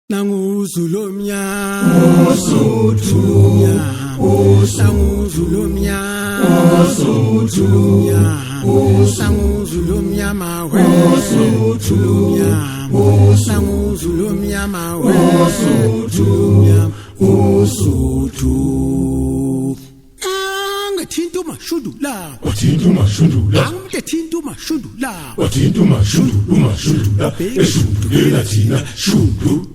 Nanguzulomya Usuthu Nanguzulomya Usuthu Nanguzulomya mawe Nanguzulomya mawe Usuthu Angathinto mashundula Wathinto mashundula Angathinto mashundula Wathinto mashundula Eshundulela thina shundu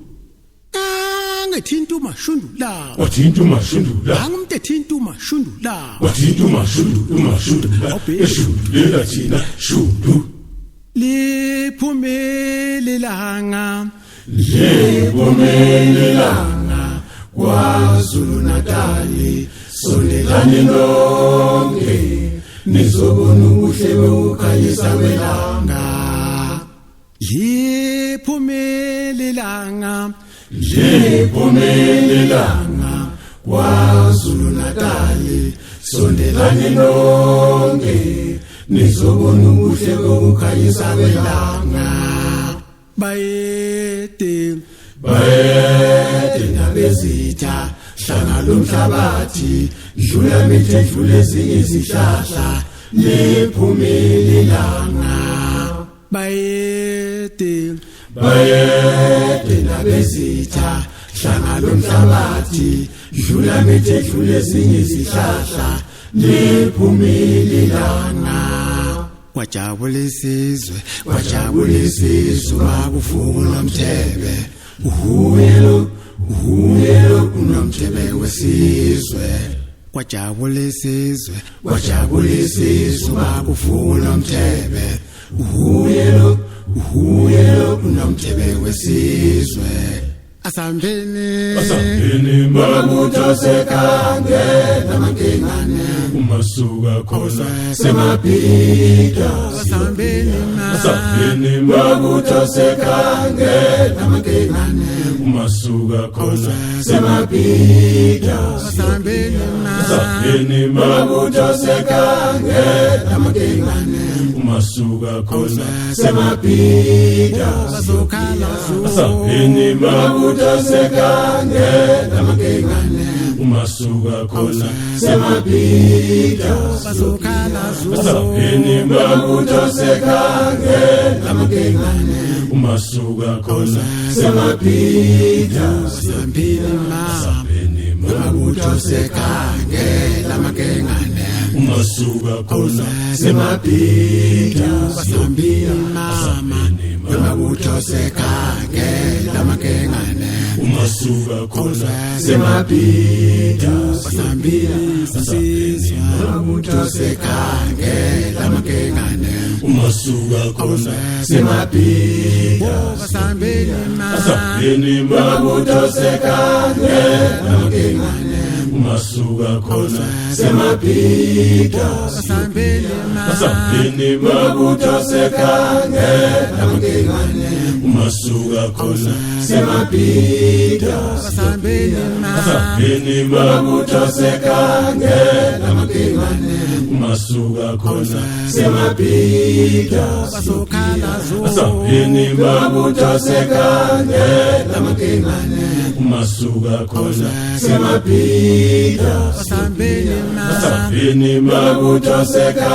Angathinto mashundula Wathinto mashundula Angathinto mashundula Wathinto mashundula Eshundulela thina shundu Liphumelelanga KwaZulu Natali sondelani lonke nizobona ubuhle bokukhanyisa kwelanga Liphumelelanga KwaZulu Natali sondelani lonke nizobona ubuhle bokukhanyisa kwelanga bayede nabezitha hlanga lomhlabathi dlula mithe dlule ezinye izihlahla liphumelelanga bayede nabezitha hlanga lomhlabathi dlula mithe dlule ezinye izihlahla liphumelelanga wajabula isizwe bakuvula umthebe uhuyelo unomthebe wesizwe wajabula isizwe bakuvula umthebe uhuyelo unomthebe wesizwe asambeni makuthoseka namankengane umasuka khona semabhida asambeni makuthoseka namankengane umasuka khona semabhida asambeni makuthoseka namankengane umasuka khona semabhida asambeni makuthoseka namankengane umasuka khona semabhida asambeni makuthoseka namankengane umasuka khona semabhida makuthoseka namankengane umasuka khona semabhida makuthoseka namankengane umasuka khona semabhida makuthoseka namankengane umasuka khona semabhida asambeni makuthoseka namankengane umasuka khona semabhida asambeni makuthoseka namankengane umasuka khona semabhida asambeni makuthoseka namankengane umasuka khona semabhida asambeni makuthoseka namankengane umasuka khona semabhida asambeni makuthoseka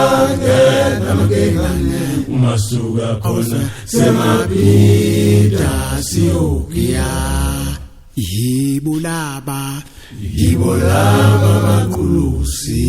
namankengane umasuka khona semabhida siyokuya yibo laba baqulusi